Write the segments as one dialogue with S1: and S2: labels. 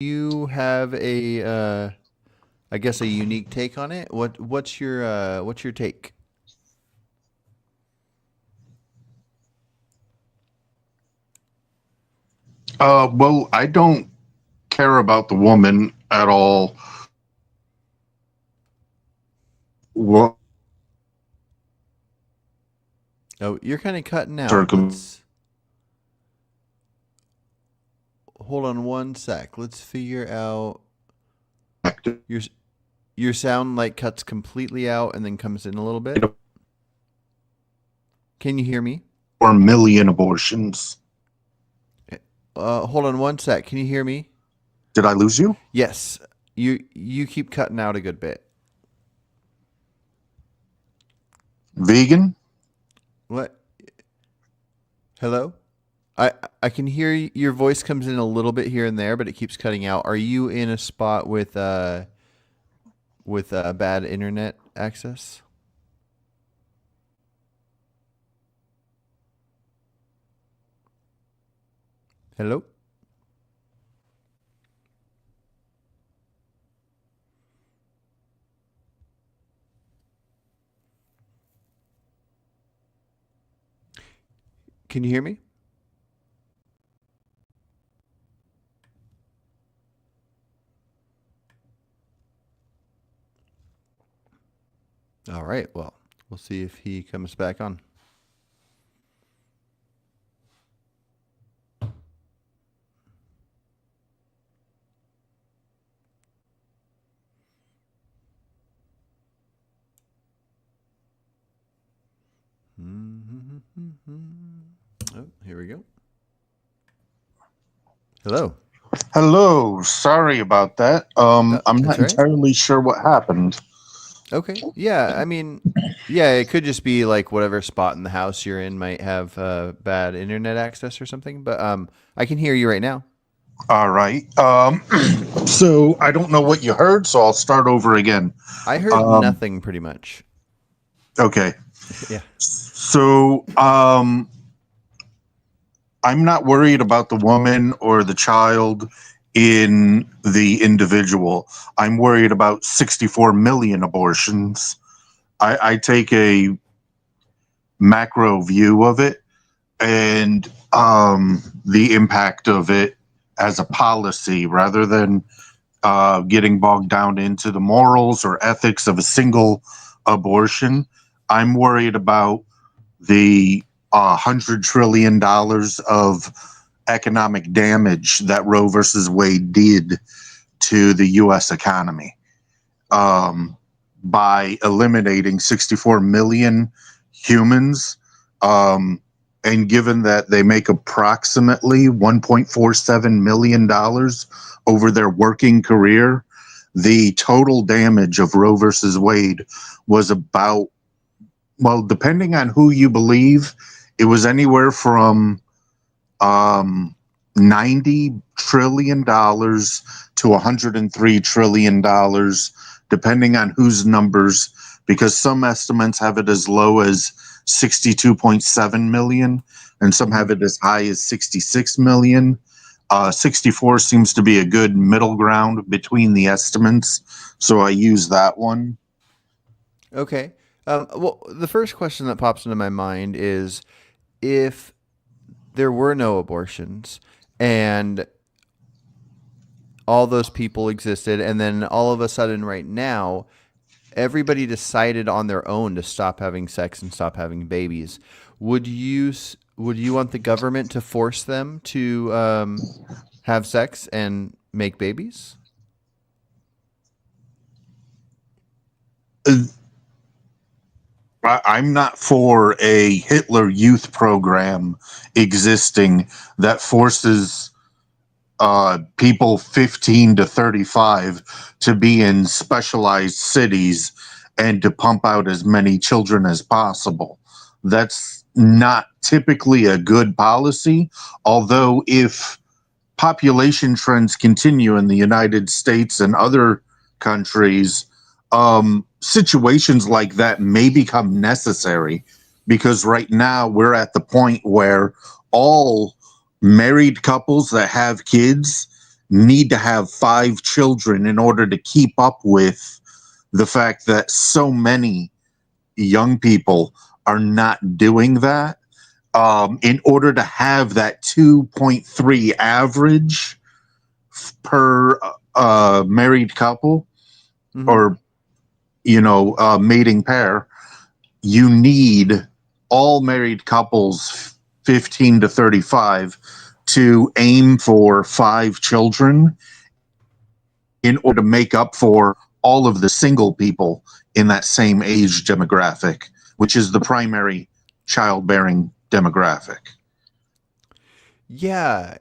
S1: you have I guess a unique take on it? What's your take?
S2: Well, I don't care about the woman at all. What
S1: Oh, you're kind of cutting out.
S2: circum?
S1: Let's hold on one sec. Let's figure out your your sound like cuts completely out and then comes in a little bit. Can you hear me?
S2: 4 million abortions.
S1: Hold on one sec. Can you hear me?
S2: Did I lose you?
S1: Yes. You keep cutting out a good bit.
S2: Vegan?
S1: What? Hello? I can hear your voice comes in a little bit here and there, but it keeps cutting out. Are you in a spot with bad internet access? Hello? Can you hear me? All right. Well, we'll see if he comes back on. Oh, here we go. Hello.
S2: Hello. Sorry about that. I'm
S1: That's
S2: not
S1: right.
S2: entirely sure what happened.
S1: Okay. Yeah. I mean, yeah, it could just be like whatever spot in the house you're in might have bad internet access or something. But I can hear you right now.
S2: All right. So I don't know what you heard, so I'll start over again.
S1: I heard
S2: Um,
S1: nothing pretty much.
S2: okay.
S1: Yeah.
S2: So I'm not worried about the woman or the child in the individual. I'm worried about 64 million abortions. I take a macro view of it and the impact of it as a policy rather than getting bogged down into the morals or ethics of a single abortion. I'm worried about the $100 trillion of economic damage that Roe versus Wade did to the U.S. economy um, by eliminating 64 million humans. And given that they make approximately $1.47 million over their working career, the total damage of Roe versus Wade was about, well, depending on who you believe, it was anywhere from um, $90 trillion to $103 trillion, depending on whose numbers, because some estimates have it as low as 62.7 million and some
S1: Hmm.
S2: have it as high as 66 million. 64 seems to be a good middle ground between the estimates, so I use that one.
S1: Okay. Well, the first question that pops into my mind is if there were no abortions and all those people existed, and then all of a sudden, right now, everybody decided on their own to stop having sex and stop having babies. Would you want the government to force them to have sex and make babies?
S2: Uh, I'm not for a Hitler Youth program existing that forces people 15 to 35 to be in specialized cities and to pump out as many children as possible. That's not typically a good policy, although, if population trends continue in the United States and other countries, situations like that may become necessary because right now we're at the point where all married couples that have kids need to have 5 children in order to keep up with the fact that so many young people are not doing that. In order to have that 2.3 average per married couple or mating pair, you need all married couples 15 to 35 to aim for 5 children in order to make up for all of the single people in that same age demographic, which is the primary childbearing demographic.
S1: Yeah,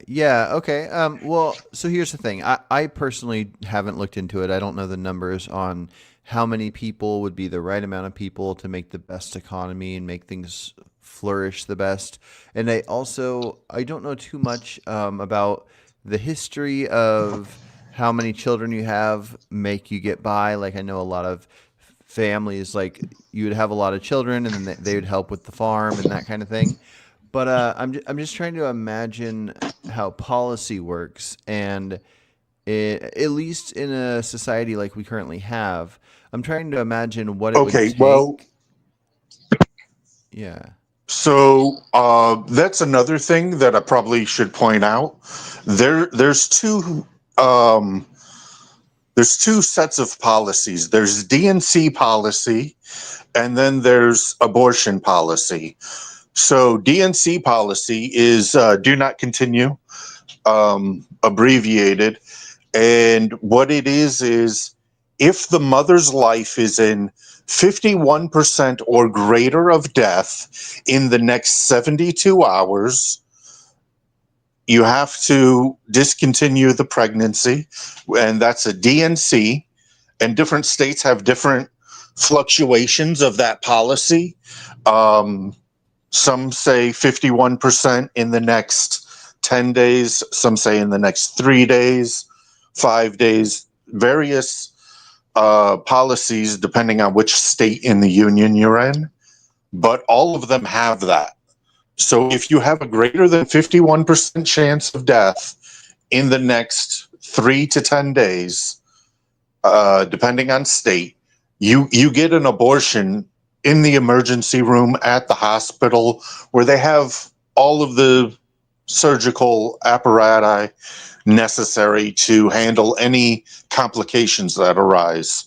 S1: okay. Well, so here's the thing. I personally haven't looked into it. I don't know the numbers on how many people would be the right amount of people to make the best economy and make things flourish the best. And I don't know too much about the history of how many children you have make you get by. Like I know a lot of families, like you would have a lot of children and then they would help with the farm and that kind of thing. But I'm just trying to imagine how policy works, and at least in a society like we currently have, I'm trying to imagine what it would
S2: Okay, well,
S1: take. Yeah.
S2: so that's another thing that I probably should point out. There's two um, there's two sets of policies. There's DNC policy, and then there's abortion policy. So DNC policy is do not continue, abbreviated, and what it is if the mother's life is in 51% or greater of death in the next 72 hours, you have to discontinue the pregnancy, and that's a DNC, and different states have different fluctuations of that policy. Some say 51% in the next 10 days, some say in the next 3 days, 5 days, various policies depending on which state in the union you're in, but all of them have that. So if you have a greater than 51% chance of death in the next 3 to 10 days, depending on state, you get an abortion in the emergency room at the hospital where they have all of the surgical apparatus necessary to handle any complications that arise.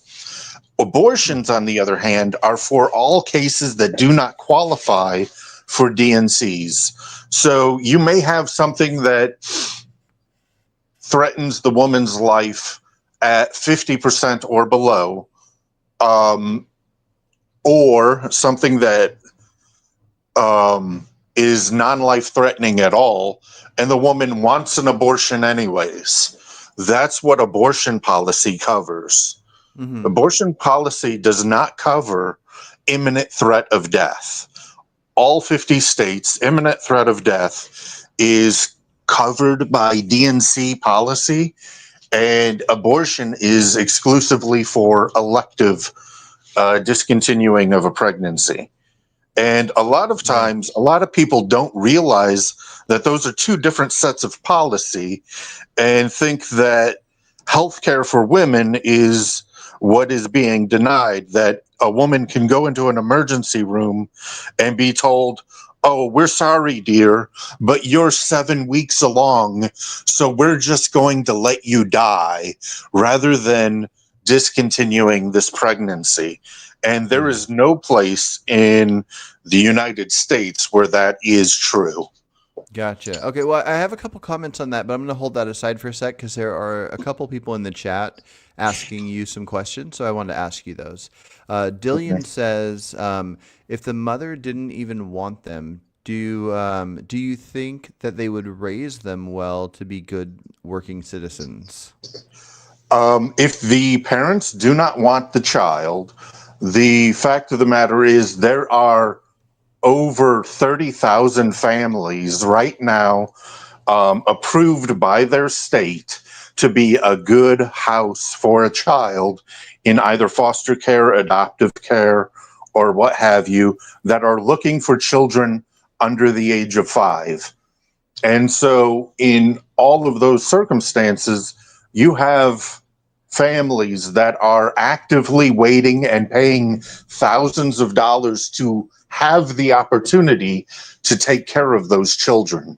S2: Abortions, on the other hand, are for all cases that do not qualify for DNCs. So you may have something that threatens the woman's life at 50% or below, or something that is non-life threatening at all, and the woman wants an abortion anyways. That's what abortion policy covers.
S1: Hmm.
S2: Abortion policy does not cover imminent threat of death. All 50 states, imminent threat of death is covered by DNC policy, and abortion is exclusively for elective discontinuing of a pregnancy. And a lot of
S1: Yeah.
S2: times, a lot of people don't realize that those are two different sets of policy and think that healthcare for women is what is being denied, that a woman can go into an emergency room and be told, "Oh, we're sorry, dear, but you're 7 weeks along, so we're just going to let you die," rather than discontinuing this pregnancy. And there is no place in the United States where that is true.
S1: Gotcha. Okay, well, I have a couple comments on that, but I'm going to hold that aside for a sec because there are a couple people in the chat asking you some questions, so I wanted to ask you those. Dillian says, if the mother didn't even want them, do you think that they would raise them well to be good working citizens?
S2: If the parents do not want the child, the fact of the matter is there are over 30,000 families right now approved by their state to be a good house for a child in either foster care, adoptive care, or what have you, that are looking for children under the age of 5. And so, in all of those circumstances, you have families that are actively waiting and paying thousands of dollars to have the opportunity to take care of those children.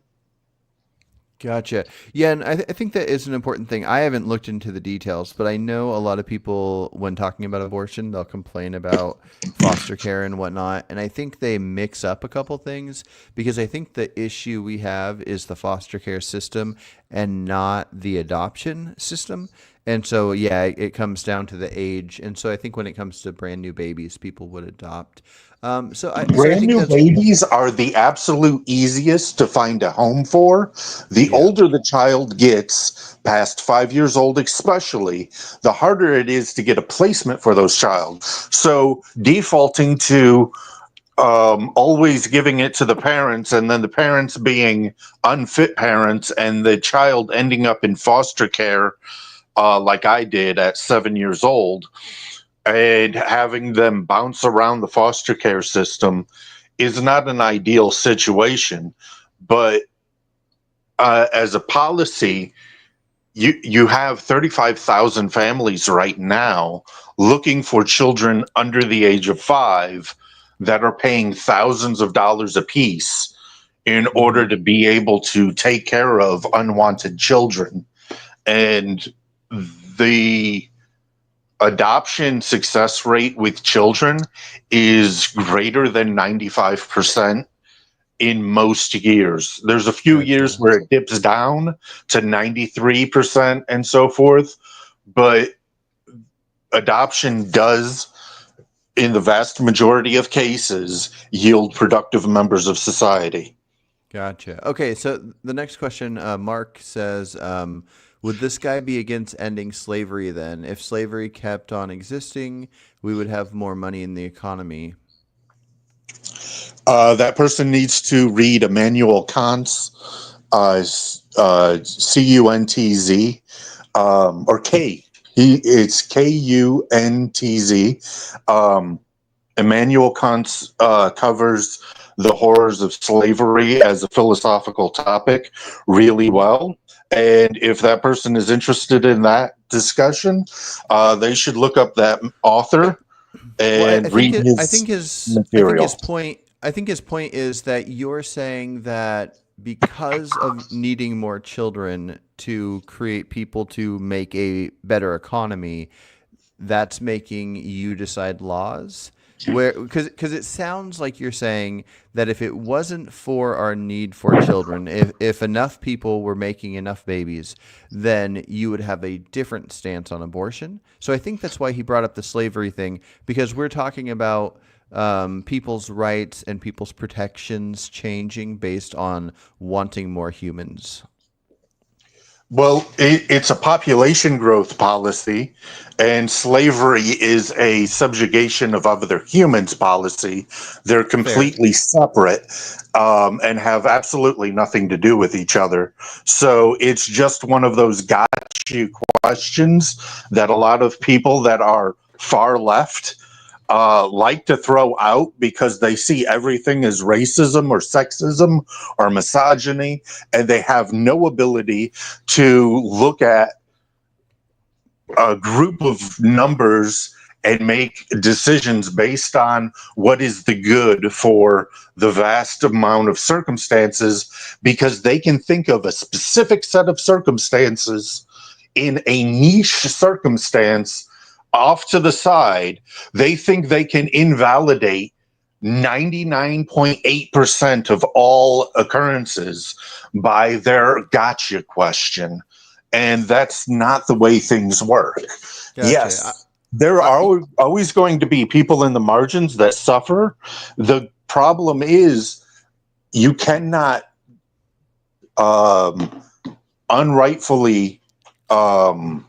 S1: Gotcha. Yeah, and I think that is an important thing. I haven't looked into the details, but I know a lot of people, when talking about abortion, they'll complain about foster care and whatnot. And I think they mix up a couple things because I think the issue we have is the foster care system and not the adoption system. And so, yeah, it comes down to the age. And so I think when it comes to brand new babies, people would adopt. So I
S2: Brand
S1: think
S2: new
S1: that's
S2: babies are the absolute easiest to find a home for. The
S1: yeah.
S2: older the child gets, past 5 years old especially, the harder it is to get a placement for those child. So defaulting to always giving it to the parents and then the parents being unfit parents and the child ending up in foster care, like I did at 7 years old, and having them bounce around the foster care system is not an ideal situation. But as a policy, you have 35,000 families right now looking for children under the age of 5 that are paying thousands of dollars a piece in order
S1: Mhm.
S2: to be able to take care of unwanted children. And the adoption success rate with children is greater than 95% in most years. There's a few years
S1: Gotcha.
S2: where it dips down to 93% and so forth, but adoption does, in the vast majority of cases, yield productive members of society.
S1: Gotcha. Okay, so the next question, Mark says, would this guy be against ending slavery then? If slavery kept on existing, we would have more money in the economy.
S2: That person needs to read Immanuel Kant's Cuntz, or K. It's Kuntz. Um, Immanuel Kant covers the horrors of slavery as a philosophical topic really
S1: Hmm.
S2: well. And if that person is interested in that discussion, they should look up that author
S1: Well,
S2: and read
S1: I
S2: his
S1: think his
S2: material.
S1: point is that you're saying that because of needing more children to create people to make a better economy, that's making you decide laws where because it sounds like you're saying that if it wasn't for our need for children, if enough people were making enough babies, then you would have a different stance on abortion. So I think that's why he brought up the slavery thing, because we're talking about people's rights and people's protections changing based on wanting more humans.
S2: Well, it's a population growth policy, and slavery is a subjugation of other humans policy. They're
S1: Fair.
S2: completely separate, and have absolutely nothing to do with each other. So it's just one of those gotcha questions that a lot of people that are far left like to throw out because they see everything as racism or sexism or misogyny, and they have no ability to look at a group of numbers and make decisions based on what is the good for the vast amount of circumstances, because they can think of a specific set of circumstances in a niche circumstance off to the side. They think they can invalidate 99.8% of all occurrences by their gotcha question. And that's not the way things work.
S1: Gotcha.
S2: Yes, there
S1: I,
S2: are always going to be people in the margins that suffer. The problem is you cannot um, unrightfully um,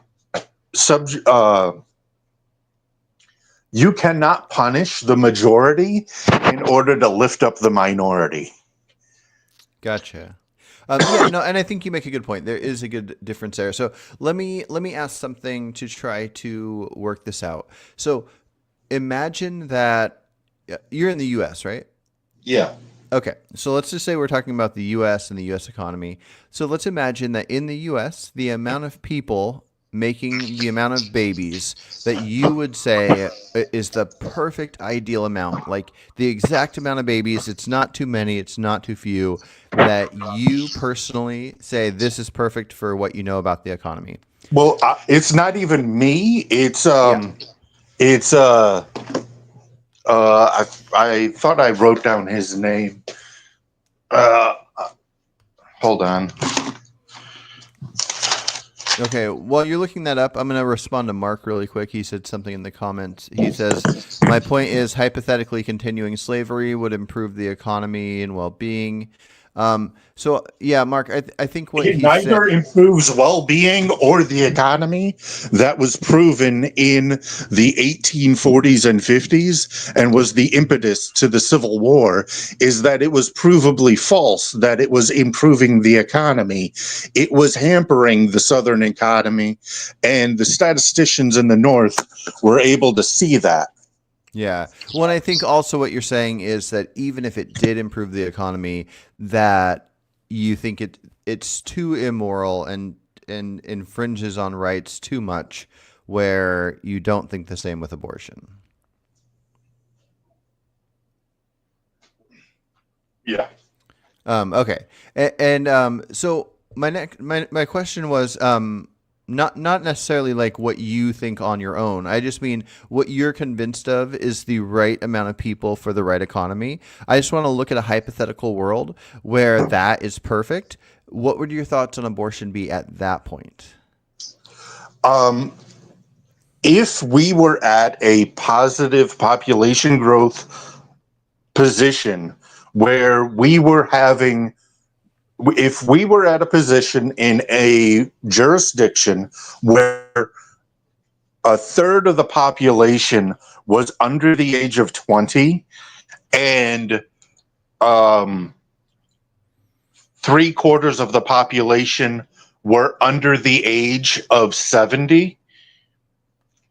S2: sub. You cannot punish the majority in order to lift up the minority.
S1: Gotcha. Yeah, no, and I think you make a good point. There is a good difference there. So let me ask something to try to work this out. So imagine that you're in the U.S., right?
S2: Yeah.
S1: Okay, so let's just say we're talking about the U.S. and the U.S. economy. So let's imagine that in the U.S., the amount of people making the amount of babies that you would say is the perfect ideal amount, like the exact amount of babies. It's not too many, it's not too few. That you personally say this is perfect for what you know about the economy.
S2: Well, it's not even me.
S1: Yeah.
S2: It's I thought I wrote down his name. Uh, hold on.
S1: Okay, while you're looking that up, I'm going to respond to Mark really quick. He said something in the comments. He says, my point is hypothetically continuing slavery would improve the economy and well being. So, yeah, Mark, I think what
S2: It
S1: he said.
S2: neither improves well-being or the economy. That was proven in the 1840s and 50s and was the impetus to the Civil War, is that it was provably false that it was improving the economy. It was hampering the Southern economy, and the statisticians in the North were able to see that.
S1: Yeah. Well, and I think also what you're saying is that even if it did improve the economy, that you think it's too immoral and infringes on rights too much, where you don't think the same with abortion.
S2: Yeah.
S1: Okay. So my question was not necessarily like what you think on your own. I just mean what you're convinced of is the right amount of people for the right economy. I just want to look at a hypothetical world where that is perfect. What would your thoughts on abortion be at that point?
S2: Um, if we were at a positive population growth position where we were having, if we were at a position in a jurisdiction where a third of the population was under the age of 20 and um, three-quarters of the population were under the age of 70,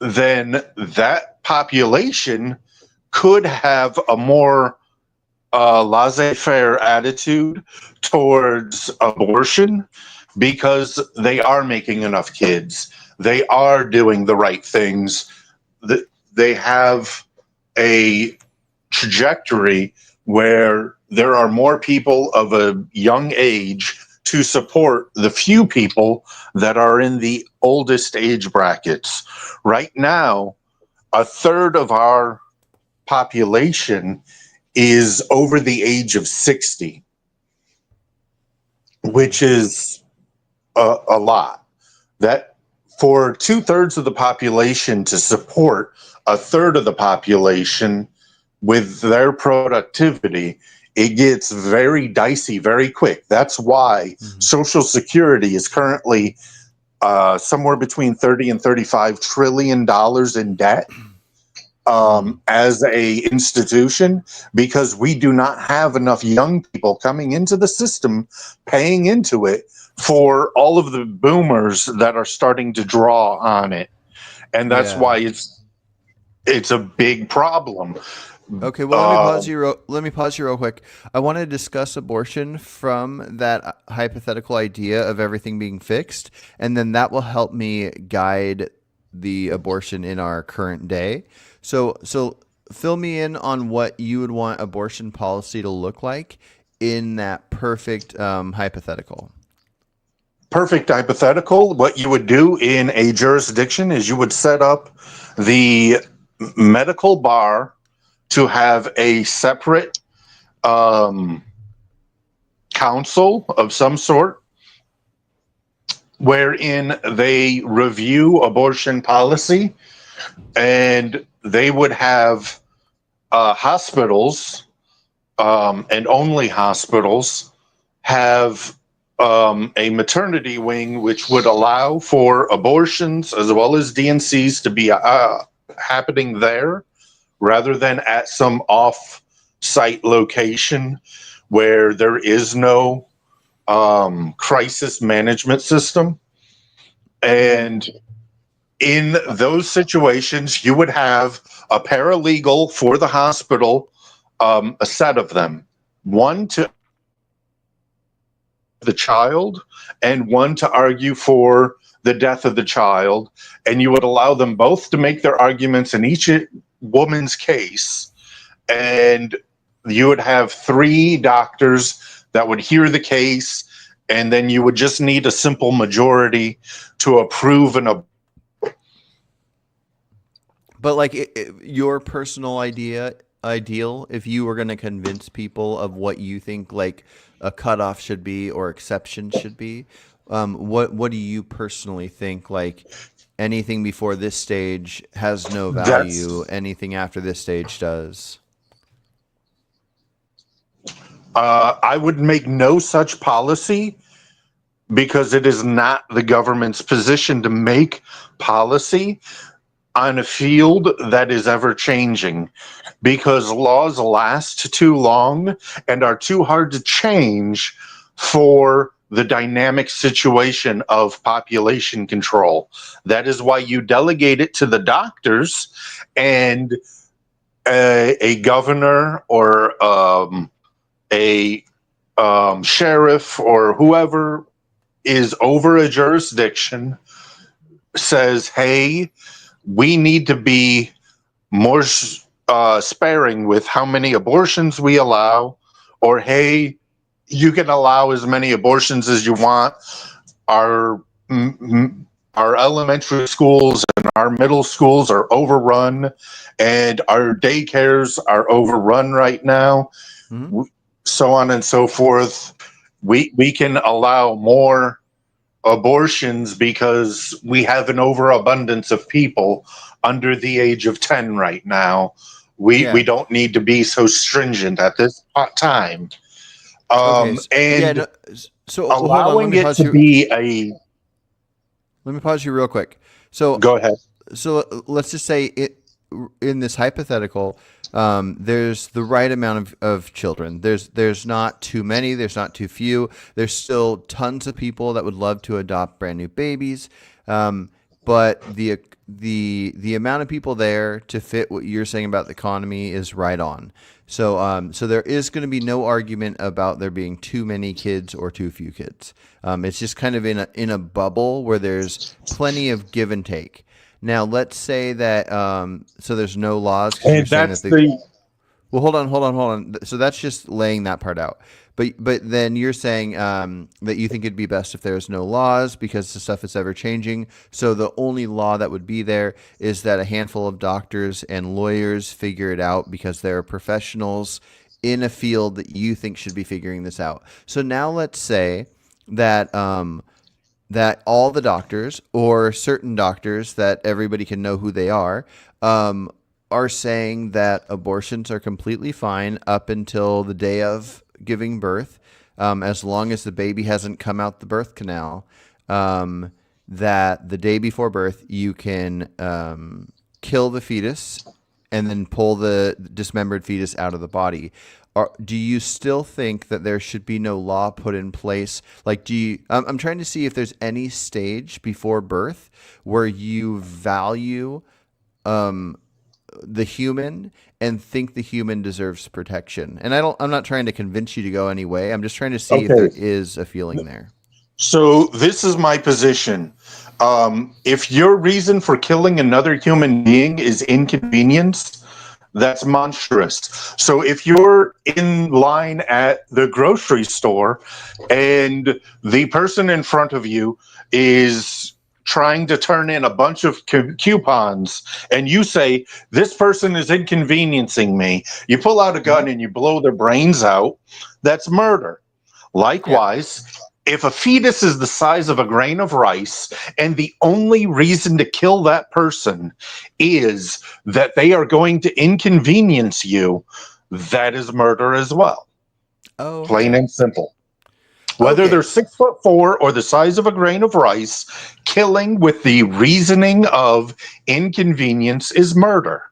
S2: then that population could have a more laissez-faire attitude towards abortion because they are making enough kids. They are doing the right things. They have a trajectory where there are more people of a young age to support the few people that are in the oldest age brackets. Right now, a third of our population is over the age of 60, which is a lot. That for two-thirds of the population to support a third of the population with their productivity, it gets very dicey very quick. That's why Social Security is currently somewhere between 30 and $35 trillion in debt as a institution, because we do not have enough young people coming into the system, paying into it for all of the boomers that are starting to draw on it. And that's why it's a big problem.
S1: Okay, well, let me pause you real quick. I want to discuss abortion from that hypothetical idea of everything being fixed, and then that will help me guide the abortion in our current day. So fill me in on what you would want abortion policy to look like in that perfect hypothetical.
S2: Perfect hypothetical. What you would do in a jurisdiction is you would set up the medical bar to have a separate council of some sort wherein they review abortion policy, and they would have hospitals and only hospitals have a maternity wing which would allow for abortions as well as DNCs to be happening there rather than at some off-site location where there is no crisis management system. And in those situations, you would have a paralegal for the hospital, a set of them. one to the child and one to argue for the death of the child, and you would allow them both to make their arguments in each woman's case, and you would have three doctors that would hear the case, and then you would just need a simple majority to approve an.
S1: But like your personal ideal, if you were going to convince people of what you think like a cutoff should be or exceptions should be, what do you personally think? Like anything before this stage has no value. Anything after this stage does.
S2: I would make no such policy because it is not the government's position to make policy on a field that is ever changing, because laws last too long and are too hard to change for the dynamic situation of population control. That is why you delegate it to the doctors, and a governor or a sheriff or whoever is over a jurisdiction says, hey, we need to be more sparing with how many abortions we allow, or hey, you can allow as many abortions as you want. Our elementary schools and our middle schools are overrun, and our daycares are overrun right now. Mm-hmm. So on and so forth. We can allow more abortions because we have an overabundance of people under the age of 10 right now. We don't need to be so stringent at this time.
S1: So
S2: allowing it to be a.
S1: Let me pause you real quick. So
S2: go ahead.
S1: So let's just say in this hypothetical, there's the right amount of children. There's not too many. There's not too few. There's still tons of people that would love to adopt brand new babies. But the amount of people there to fit what you're saying about the economy is right on. So there is going to be no argument about there being too many kids or too few kids. It's just kind of in a bubble where there's plenty of give and take. Now, let's say that so there's no laws.
S2: And that's
S1: well, hold on. So that's just laying that part out. But then you're saying that you think it'd be best if there's no laws because the stuff is ever changing. So the only law that would be there is that a handful of doctors and lawyers figure it out because they're professionals in a field that you think should be figuring this out. So now let's say that that all the doctors or certain doctors that everybody can know who they are saying that abortions are completely fine up until the day of giving birth, as long as the baby hasn't come out the birth canal, that the day before birth you can kill the fetus and then pull the dismembered fetus out of the body. Do you still think that there should be no law put in place? Like, I'm trying to see if there's any stage before birth where you value the human and think the human deserves protection. And I'm not trying to convince you to go any way. I'm just trying to see if there is a feeling there.
S2: So this is my position. If your reason for killing another human being is inconvenience, that's monstrous. So if you're in line at the grocery store and the person in front of you is trying to turn in a bunch of coupons and you say, this person is inconveniencing me, you pull out a gun and you blow their brains out, that's murder. Likewise, if a fetus is the size of a grain of rice and the only reason to kill that person is that they are going to inconvenience you, that is murder as well.
S1: Oh,
S2: plain and simple. Whether they're 6'4" or the size of a grain of rice, killing with the reasoning of inconvenience is murder.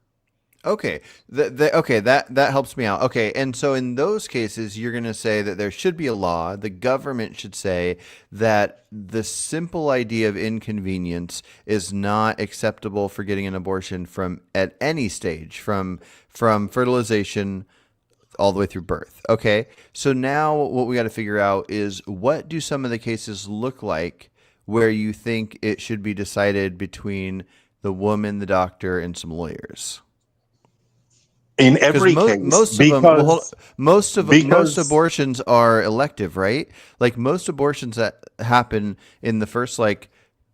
S1: Okay. That helps me out. Okay. And so in those cases, you're going to say that there should be a law. The government should say that the simple idea of inconvenience is not acceptable for getting an abortion from at any stage, from fertilization all the way through birth. Okay. So now what we got to figure out is, what do some of the cases look like where you think it should be decided between the woman, the doctor, and some lawyers?
S2: In
S1: Because
S2: every case,
S1: most of them, most
S2: because
S1: abortions are elective, right? Like most abortions that happen in the first like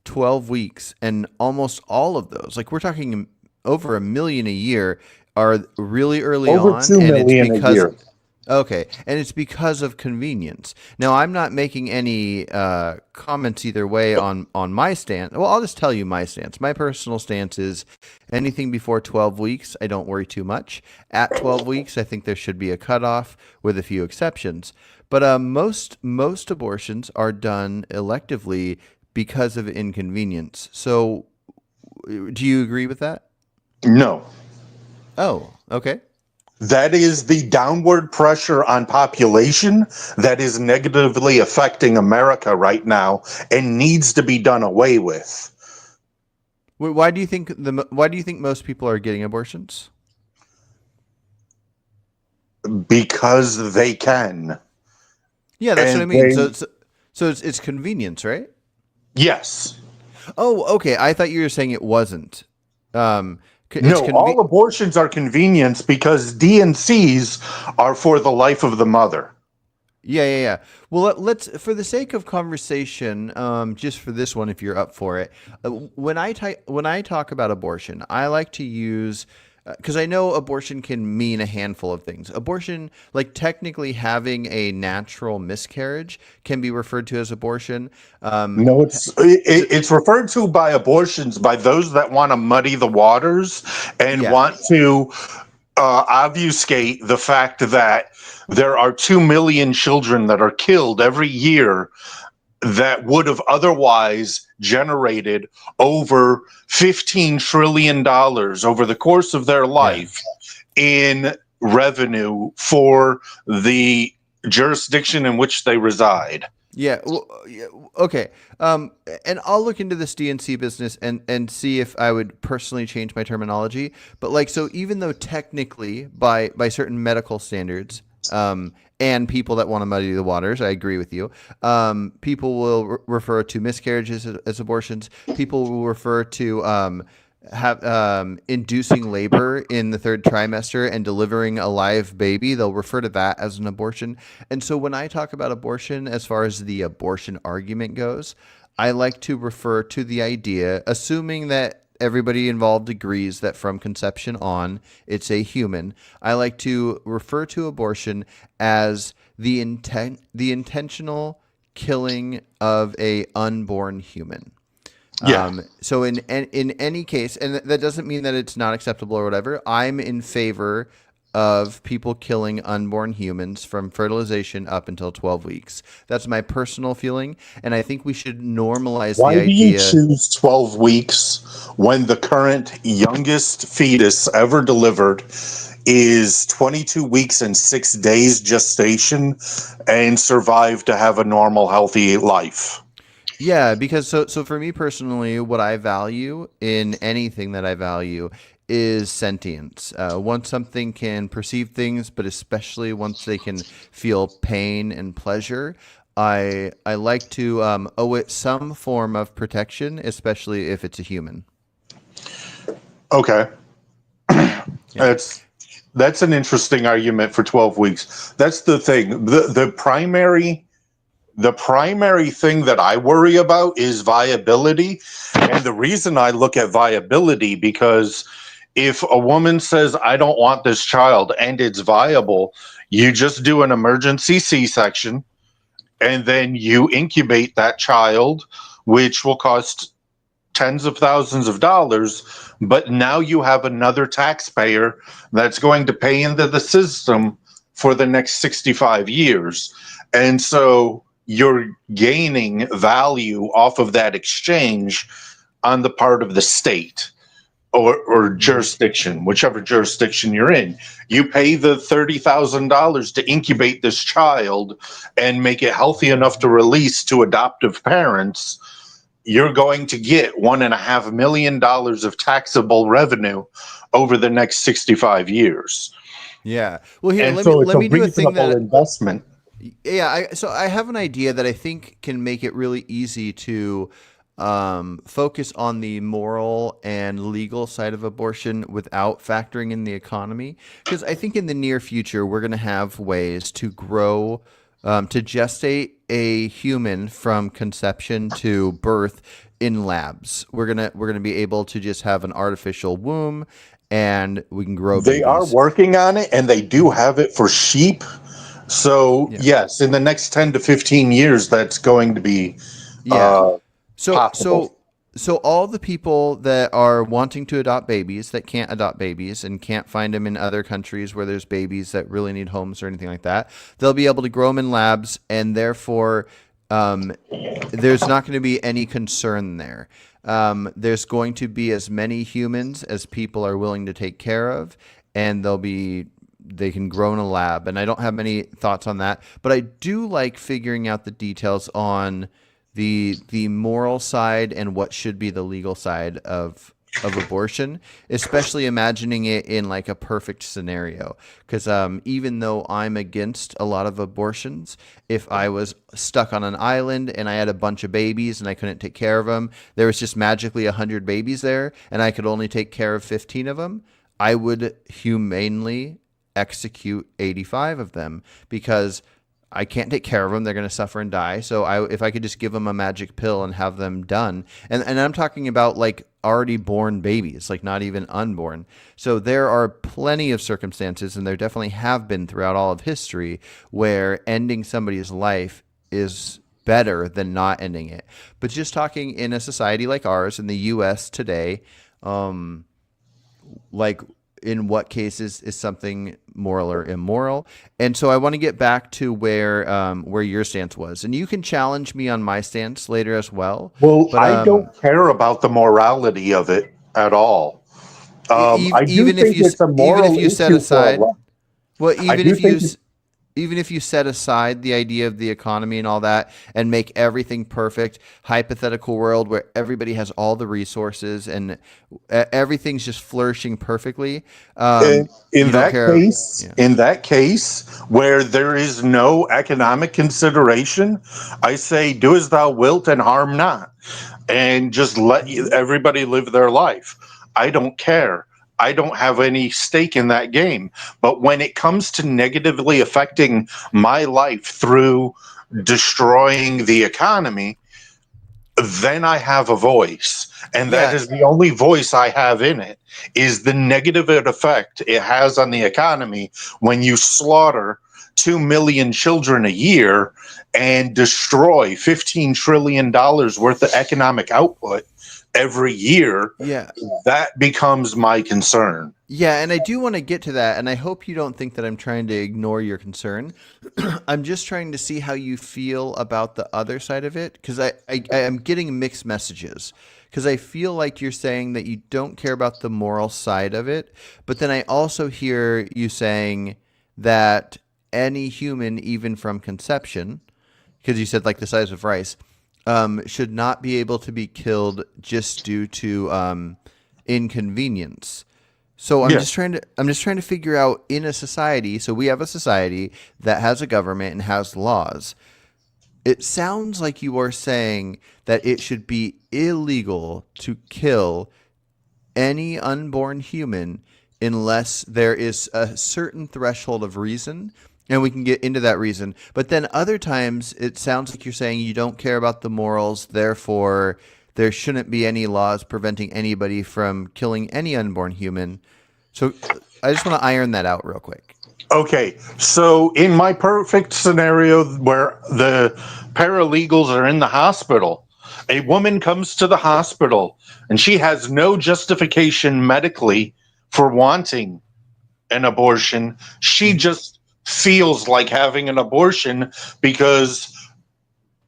S1: 12 weeks, and almost all of those, like we're talking over a million a year, are really early
S2: over
S1: on,
S2: 2
S1: and it's
S2: million a
S1: because
S2: year.
S1: okay, and it's because of convenience. Now, I'm not making any comments either way on my stance. Well, I'll just tell you my stance. My personal stance is anything before 12 weeks, I don't worry too much. At 12 weeks, I think there should be a cutoff with a few exceptions. But most abortions are done electively because of inconvenience. So, do you agree with that?
S2: No.
S1: Oh, okay.
S2: That is the downward pressure on population that is negatively affecting America right now and needs to be done away with.
S1: Why do you think why do you think most people are getting abortions?
S2: Because they can.
S1: Yeah, that's what I
S2: And
S1: mean.
S2: they,
S1: So it's convenience, right?
S2: yes.
S1: Oh, okay. I thought you were saying it wasn't. It's
S2: No, all abortions are convenience because DNCs are for the life of the mother.
S1: yeah. Well, let's, for the sake of conversation, just for this one, if you're up for it, when I talk about abortion, I like to use, because I know abortion can mean a handful of things. Abortion, like technically having a natural miscarriage, can be referred to as abortion.
S2: No, it's referred to by abortions by those that want to muddy the waters and
S1: Yeah,
S2: want to obfuscate the fact that there are 2 million children that are killed every year that would have otherwise generated over $15 trillion over the course of their
S1: yeah.
S2: life in revenue for the jurisdiction in which they reside.
S1: Yeah. Well, yeah, okay. And I'll look into this DNC business and see if I would personally change my terminology. But like, so even though technically by certain medical standards, and people that want to muddy the waters, I agree with you. People will refer to miscarriages as abortions. People will refer to have inducing labor in the third trimester and delivering a live baby. They'll refer to that as an abortion. And so when I talk about abortion, as far as the abortion argument goes, I like to refer to the idea, assuming that everybody involved agrees that from conception on it's a human. I like to refer to abortion as the intentional killing of a unborn human.
S2: Yeah.
S1: So in any case, and that doesn't mean that it's not acceptable or whatever. I'm in favor of people killing unborn humans from fertilization up until 12 weeks. That's my personal feeling, and I think we should normalize
S2: Why
S1: the
S2: do you
S1: idea.
S2: choose 12 weeks when the current youngest fetus ever delivered is 22 weeks and 6 days gestation and survived to have a normal, healthy life?
S1: Yeah, because so for me personally, what I value in anything that I value is sentience. Once something can perceive things, but especially once they can feel pain and pleasure, I like to owe it some form of protection, especially if it's a human.
S2: Okay.
S1: Yeah.
S2: That's an interesting argument for 12 weeks. That's the thing. The primary thing that I worry about is viability. And the reason I look at viability, because if a woman says, I don't want this child and it's viable, you just do an emergency C-section and then you incubate that child, which will cost tens of thousands of dollars. But now you have another taxpayer that's going to pay into the system for the next 65 years. And so you're gaining value off of that exchange on the part of the state or jurisdiction, whichever jurisdiction you're in. You pay the $30,000 to incubate this child and make it healthy enough to release to adoptive parents. You're going to get $1.5 million of taxable revenue over the next 65 years.
S1: Yeah. Well, here,
S2: And so it's
S1: let
S2: a
S1: me do a thing
S2: reasonable
S1: that
S2: investment.
S1: yeah, so I have an idea that I think can make it really easy to focus on the moral and legal side of abortion without factoring in the economy. Because I think in the near future, we're going to have ways to grow, to gestate a human from conception to birth in labs. We're gonna be able to just have an artificial womb, and we can grow
S2: They are
S1: babies.
S2: working on it, and they do have it for sheep. So,
S1: Yeah.
S2: yes, in the next 10 to 15 years, that's going to be
S1: Yeah.
S2: uh,
S1: So
S2: possible.
S1: so so all the people that are wanting to adopt babies that can't adopt babies and can't find them in other countries where there's babies that really need homes or anything like that, they'll be able to grow them in labs, and therefore um, there's not going to be any concern there. There's going to be as many humans as people are willing to take care of, and they can grow in a lab. And I don't have many thoughts on that, but I do like figuring out the details on the moral side and what should be the legal side of abortion, especially imagining it in like a perfect scenario. Because even though I'm against a lot of abortions, if I was stuck on an island and I had a bunch of babies and I couldn't take care of them, there was just magically 100 babies there, and I could only take care of 15 of them, I would humanely execute 85 of them because I can't take care of them. They're going to suffer and die. So if I could just give them a magic pill and have them done, and I'm talking about like already born babies, like not even unborn. So there are plenty of circumstances, and there definitely have been throughout all of history, where ending somebody's life is better than not ending it. But just talking in a society like ours in the U.S. today, like in what cases is something moral or immoral. And so I want to get back to where your stance was, and you can challenge me on my stance later as well.
S2: Well,
S1: But
S2: I don't care about the morality of it at all. I do think it's a
S1: even if
S2: moral
S1: you set
S2: issue for a
S1: aside
S2: lot.
S1: well
S2: I
S1: even
S2: do
S1: if you
S2: think
S1: even if you set aside the idea of the economy and all that and make everything perfect, hypothetical world where everybody has all the resources and everything's just flourishing perfectly,
S2: in
S1: you don't
S2: that
S1: care.
S2: case,
S1: Yeah.
S2: where there is no economic consideration, I say, do as thou wilt and harm not, and just let everybody live their life. I don't care. I don't have any stake in that game. But when it comes to negatively affecting my life through destroying the economy, then I have a voice. And that
S1: Yeah.
S2: is the only voice I have in it, is the negative effect it has on the economy when you slaughter 2 million children a year and destroy $15 trillion worth of economic output every year.
S1: Yeah.
S2: That becomes my concern.
S1: Yeah, and I do want to get to that, and I hope you don't think that I'm trying to ignore your concern. I'm just trying to see how you feel about the other side of it, because I am getting mixed messages. Because I feel like you're saying that you don't care about the moral side of it, but then I also hear you saying that any human, even from conception, because you said like the size of rice, should not be able to be killed just due to inconvenience. So
S2: Yeah.
S1: I'm just trying to figure out in a society. So we have a society that has a government and has laws. It sounds like you are saying that it should be illegal to kill any unborn human unless there is a certain threshold of reason, and we can get into that reason. But then other times it sounds like you're saying you don't care about the morals, therefore there shouldn't be any laws preventing anybody from killing any unborn human. So I just want to iron that out real quick.
S2: Okay, so in my perfect scenario where the paralegals are in the hospital, a woman comes to the hospital and she has no justification medically for wanting an abortion. She just feels like having an abortion because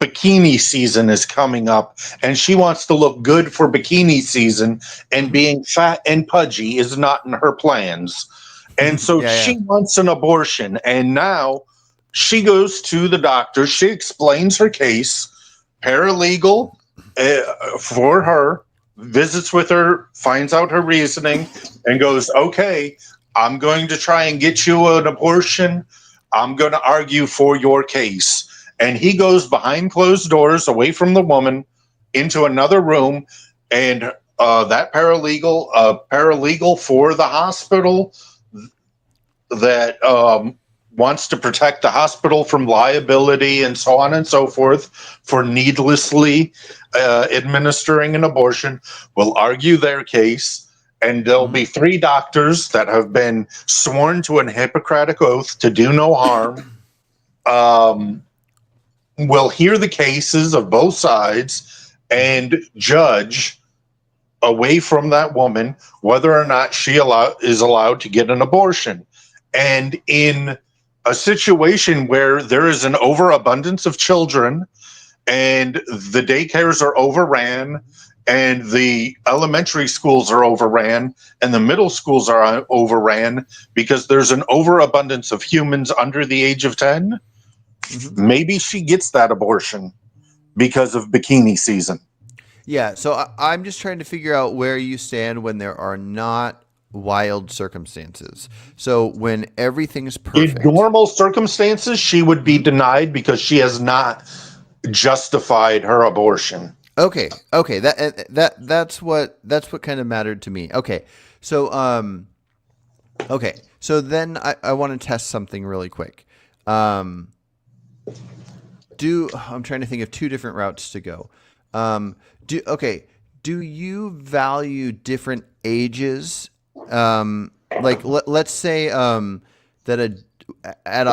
S2: bikini season is coming up and she wants to look good for bikini season, and being fat and pudgy is not in her plans. And so
S1: Yeah, yeah.
S2: she wants an abortion. And now she goes to the doctor. She explains her case. Paralegal for her visits with her, finds out her reasoning, and goes, okay, I'm going to try and get you an abortion. I'm going to argue for your case. And he goes behind closed doors away from the woman into another room. And that paralegal for the hospital that wants to protect the hospital from liability and so on and so forth for needlessly administering an abortion will argue their case. And there'll be 3 doctors that have been sworn to an Hippocratic oath to do no harm. Will hear the cases of both sides and judge away from that woman whether or not she is allowed to get an abortion. And in a situation where there is an overabundance of children and the daycares are overran and the elementary schools are overran and the middle schools are overran because there's an overabundance of humans under the age of 10, maybe she gets that abortion because of bikini season.
S1: Yeah, so I'm just trying to figure out where you stand when there are not wild circumstances. So when everything's perfect.
S2: In normal circumstances, she would be denied because she has not justified her abortion.
S1: Okay. That's what kind of mattered to me. Okay. So then I want to test something really quick. I'm trying to think of 2 different routes to go. Do you value different ages? Like let's say that at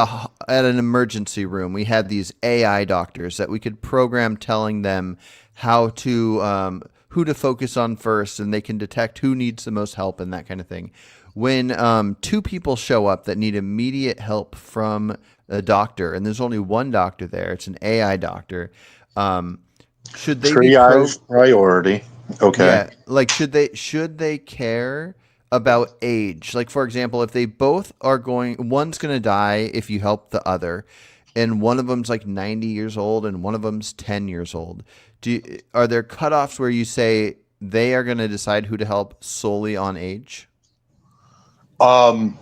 S1: an emergency room we had these AI doctors that we could program telling them how to who to focus on first, and they can detect who needs the most help and that kind of thing. When 2 people show up that need immediate help from a doctor, and there's only one doctor there, it's an AI doctor. Should they
S2: triage priority? Okay.
S1: Yeah, like should they care about age? Like, for example, if they both are one's going to die if you help the other, and one of them's like 90 years old and one of them's 10 years old. Are there cutoffs where you say they are going to decide who to help solely on age?
S2: 2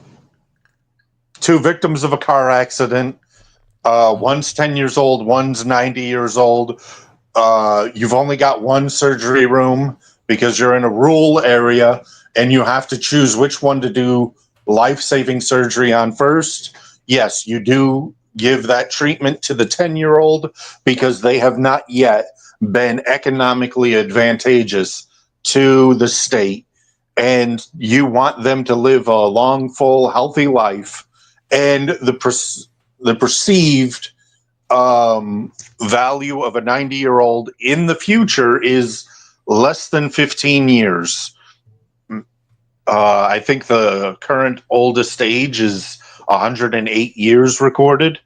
S2: victims of a car accident. One's 10 years old, one's 90 years old. You've only got one surgery room because you're in a rural area and you have to choose which one to do life-saving surgery on first. Yes, you do give that treatment to the 10-year-old because they have not yet been economically advantageous to the state, and you want them to live a long, full, healthy life. And the perceived value of a 90-year-old in the future is less than 15 years. I think the current oldest age is 108 years recorded.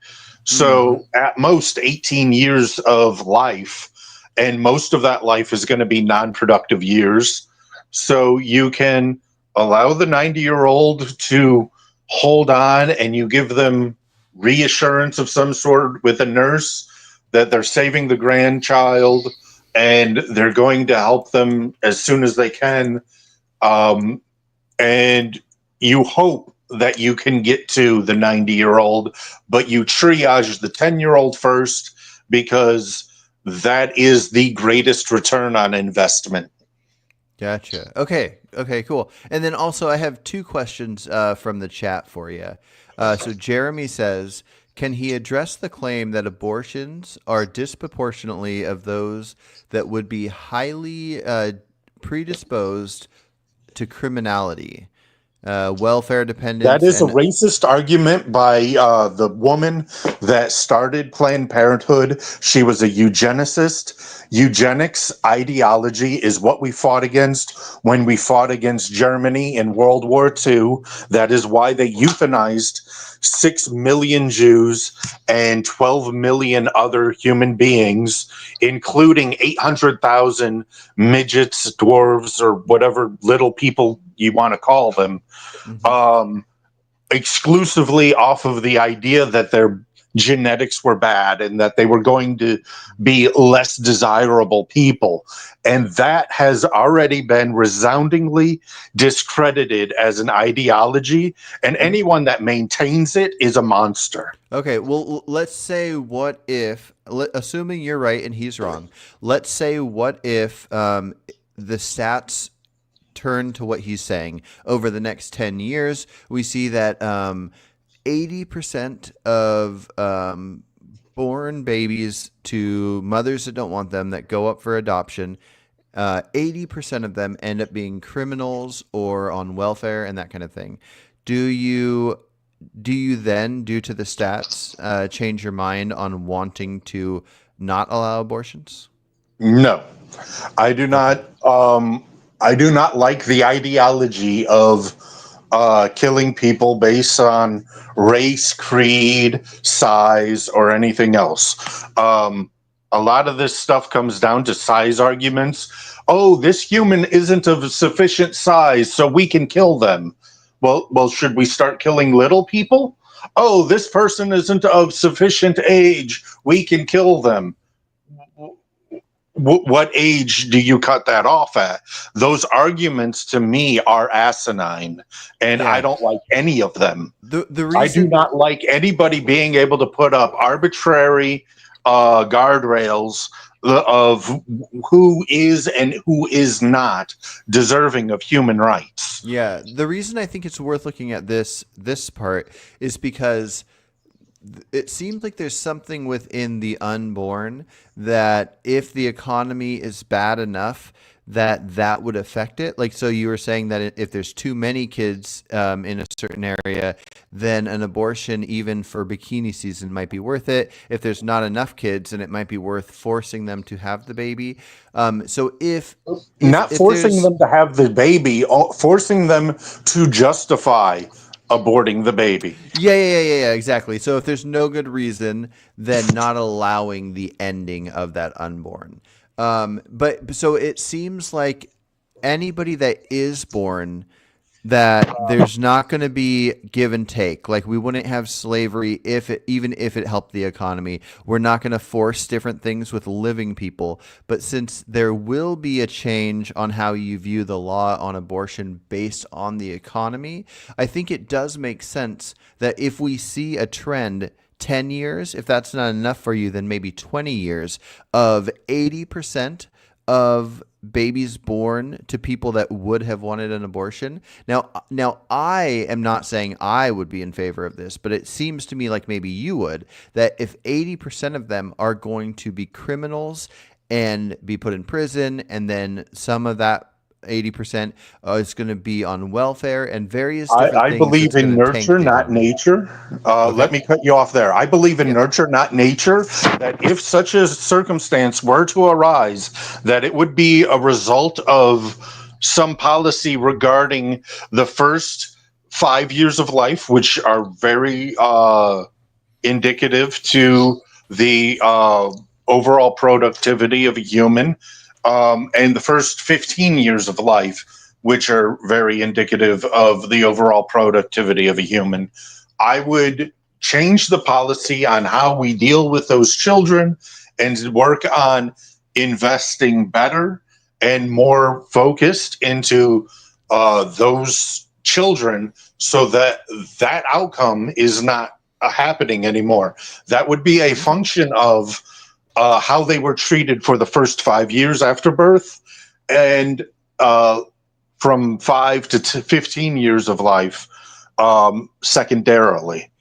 S2: So at most 18 years of life, and most of that life is going to be non-productive years. So you can allow the 90-year-old to hold on, and you give them reassurance of some sort with a nurse that they're saving the grandchild and they're going to help them as soon as they can. And you hope that you can get to the 90-year-old, but you triage the 10-year-old first because that is the greatest return on investment.
S1: Gotcha. Okay, cool. And then also I have 2 questions from the chat for you. So Jeremy says, can he address the claim that abortions are disproportionately of those that would be highly predisposed to criminality? Welfare dependence.
S2: That is a racist argument by the woman that started Planned Parenthood. She was a eugenicist. Eugenics ideology is what we fought against when we fought against Germany in World War II. That is why they euthanized 6 million Jews and 12 million other human beings, including 800,000 midgets, dwarves, or whatever little people you want to call them, exclusively off of the idea that they're genetics were bad and that they were going to be less desirable people. And that has already been resoundingly discredited as an ideology. And anyone that maintains it is a monster.
S1: Okay, well, let's say what if, assuming you're right and he's wrong, let's say what if the stats turn to what he's saying. Over the next 10 years, we see that 80% of born babies to mothers that don't want them, that go up for adoption, 80% of them end up being criminals or on welfare and that kind of thing. Do you then, due to the stats, change your mind on wanting to not allow abortions?
S2: No, I do
S1: Okay.
S2: not. I do not like the ideology of killing people based on race, creed, size, or anything else. A lot of this stuff comes down to size arguments. Oh, this human isn't of sufficient size, so we can kill them. Well, should we start killing little people? Oh, this person isn't of sufficient age, we can kill them. What age do you cut that off at? Those arguments to me are asinine, and I
S1: Yeah.
S2: don't like any of them.
S1: The
S2: I do
S1: reason
S2: not like anybody being able to put up arbitrary guardrails of who is and who is not deserving of human rights.
S1: Yeah, the reason I think it's worth looking at this part is because it seems like there's something within the unborn that if the economy is bad enough that would affect it. Like, so you were saying that if there's too many kids in a certain area, then an abortion, even for bikini season, might be worth it. If there's not enough kids, then it might be worth forcing them to have the baby. So
S2: Not
S1: if
S2: forcing
S1: there's
S2: them to have the baby, forcing them to justify aborting the baby.
S1: yeah, exactly. So if there's no good reason, then not allowing the ending of that unborn. But so it seems like anybody that is born, that there's not going to be give and take. Like, we wouldn't have slavery even if it helped the economy. We're not going to force different things with living people. But since there will be a change on how you view the law on abortion based on the economy, I think it does make sense that if we see a trend 10 years, if that's not enough for you, then maybe 20 years of 80% of babies born to people that would have wanted an abortion. Now I am not saying I would be in favor of this, but it seems to me like maybe you would, that if 80% of them are going to be criminals and be put in prison, and then some of that 80% is going to be on welfare and various different
S2: I
S1: things
S2: believe
S1: that's
S2: in
S1: going to tank
S2: nurture,
S1: the
S2: not
S1: economy.
S2: nature.
S1: Okay.
S2: Let me cut you off there. I believe in
S1: Yeah.
S2: nurture, not nature. That if such a circumstance were to arise, that it would be a result of some policy regarding the first 5 years of life, which are very indicative to the overall productivity of a human, and the first 15 years of life, which are very indicative of the overall productivity of a human. I would change the policy on how we deal with those children and work on investing better and more focused into those children so that that outcome is not happening anymore. That would be a function of how they were treated for the first 5 years after birth, and from 15 years of life, secondarily.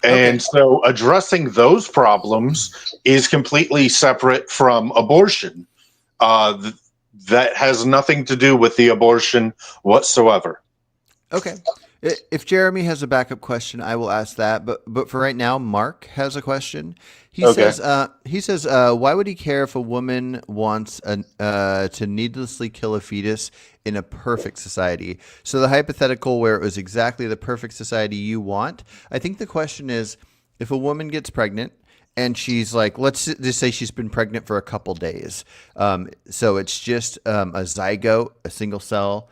S2: And
S1: Okay.
S2: so addressing those problems is completely separate from abortion. That has nothing to do with the abortion whatsoever.
S1: Okay. If Jeremy has a backup question, I will ask that. But for right now, Mark has a question.
S2: Okay.
S1: He says, why would he care if a woman wants to needlessly kill a fetus in a perfect society? So the hypothetical where it was exactly the perfect society you want. I think the question is, if a woman gets pregnant and she's like, let's just say she's been pregnant for a couple days, so it's just a zygote, a single cell.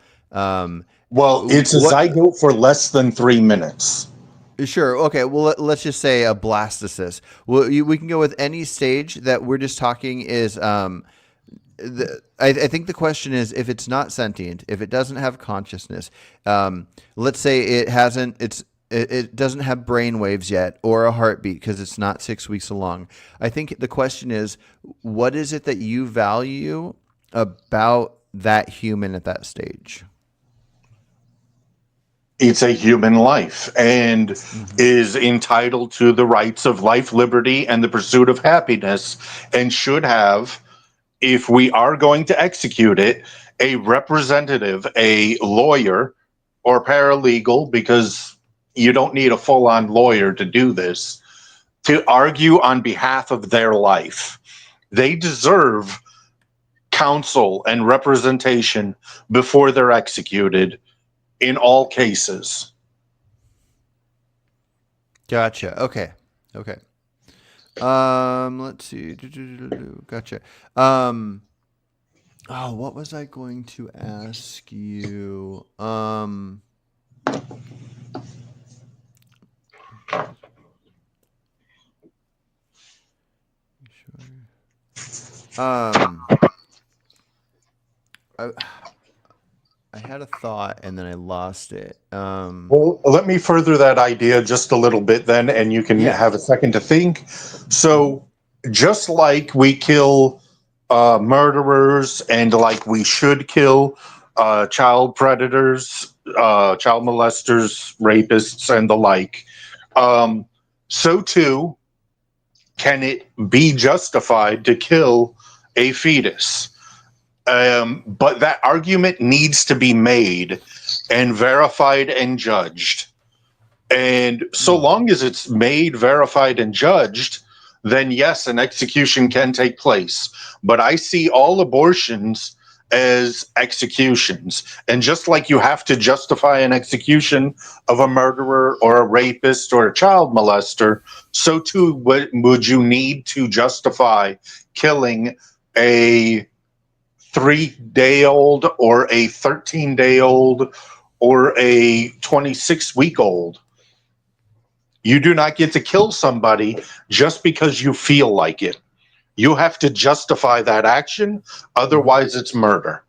S2: Well, it's a
S1: What
S2: zygote for less than 3 minutes.
S1: Sure. Okay. Well, let's just say a blastocyst. Well, we can go with any stage that we're just talking is. I think the question is if it's not sentient, if it doesn't have consciousness. Let's say it hasn't. It doesn't have brain waves yet or a heartbeat because it's not 6 weeks along. I think the question is, what is it that you value about that human at that stage?
S2: It's a human life and
S1: Hmm.
S2: is entitled to the rights of life, liberty, and the pursuit of happiness, and should have, if we are going to execute it, a representative, a lawyer or paralegal, because you don't need a full on lawyer to do this, to argue on behalf of their life. They deserve counsel and representation before they're executed in all cases.
S1: Gotcha. Okay. Okay. Let's see. Gotcha. Um, oh, what was I going to ask you? Um, I, I had a thought and then I lost it.
S2: Well, let me further that idea just a little bit then, and you can
S1: Yeah.
S2: have a second to think.
S1: Mhm.
S2: So, just like we kill murderers and like we should kill child predators, child molesters, rapists, and the like, um, so too can it be justified to kill a fetus. But that argument needs to be made and verified and judged. And so
S1: Mm.
S2: long as it's made, verified, and judged, then yes, an execution can take place. But I see all abortions as executions. And just like you have to justify an execution of a murderer or a rapist or a child molester, so too would you need to justify killing a 3 day old or a 13-day old or a 26-week old. You do not get to kill somebody just because you feel like it. You have to justify that action,
S1: Hmm.
S2: otherwise, it's murder.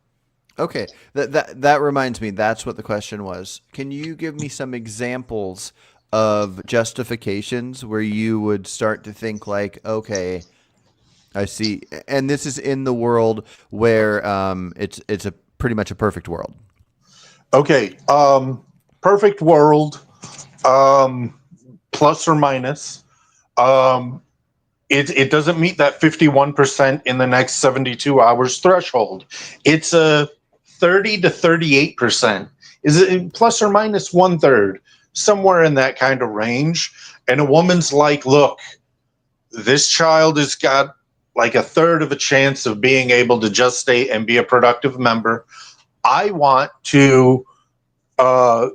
S1: Okay. That reminds me. That's what the question was. Can you give me some examples of justifications where you would start to think like, okay, I see, and this is in the world where it's a pretty much a perfect world.
S2: Okay, perfect world, um, plus or minus. Um, it doesn't meet that 51% in the next 72 hours threshold. It's a 30 to 38%. Is it plus or minus one third? Somewhere in that kind of range. And a woman's like, look, this child has got like a third of a chance of being able to gestate and be a productive member. I want to uh,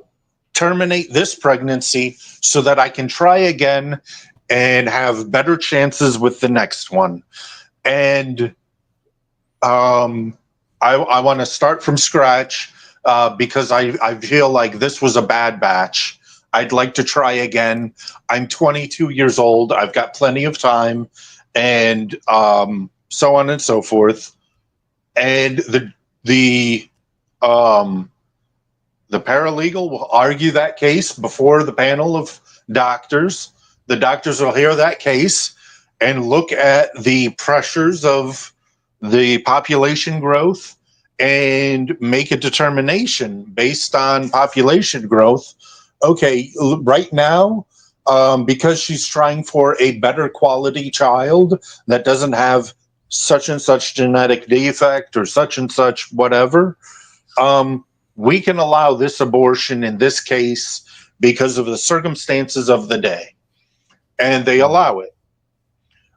S2: terminate this pregnancy so that I can try again and have better chances with the next one. And I want to start from scratch because I feel like this was a bad batch. I'd like to try again. I'm 22 years old. I've got plenty of time, and so on and so forth. And the um, the paralegal will argue that case before the panel of doctors. The doctors will hear that case and look at the pressures of the population growth and make a determination based on population growth. Okay, right now, because she's trying for a better quality child that doesn't have such and such genetic defect or such and such whatever, um, we can allow this abortion in this case because of the circumstances of the day, and they
S1: Mm.
S2: allow it.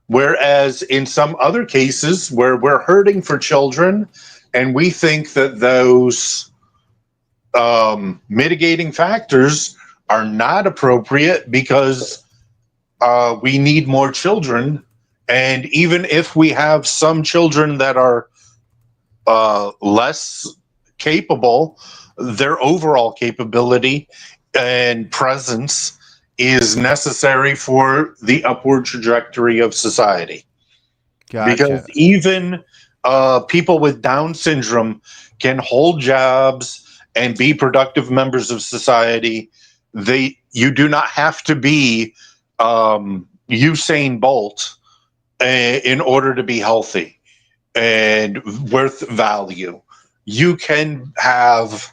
S2: Whereas in some other cases where we're hurting for children and we think that those mitigating factors are not appropriate because we need more children. And even if we have some children that are less capable, their overall capability and presence is necessary for the upward trajectory of society. Because
S1: Gotcha.
S2: even people with Down syndrome can hold jobs and be productive members of society. You do not have to be Usain Bolt in order to be healthy and worth value. You can have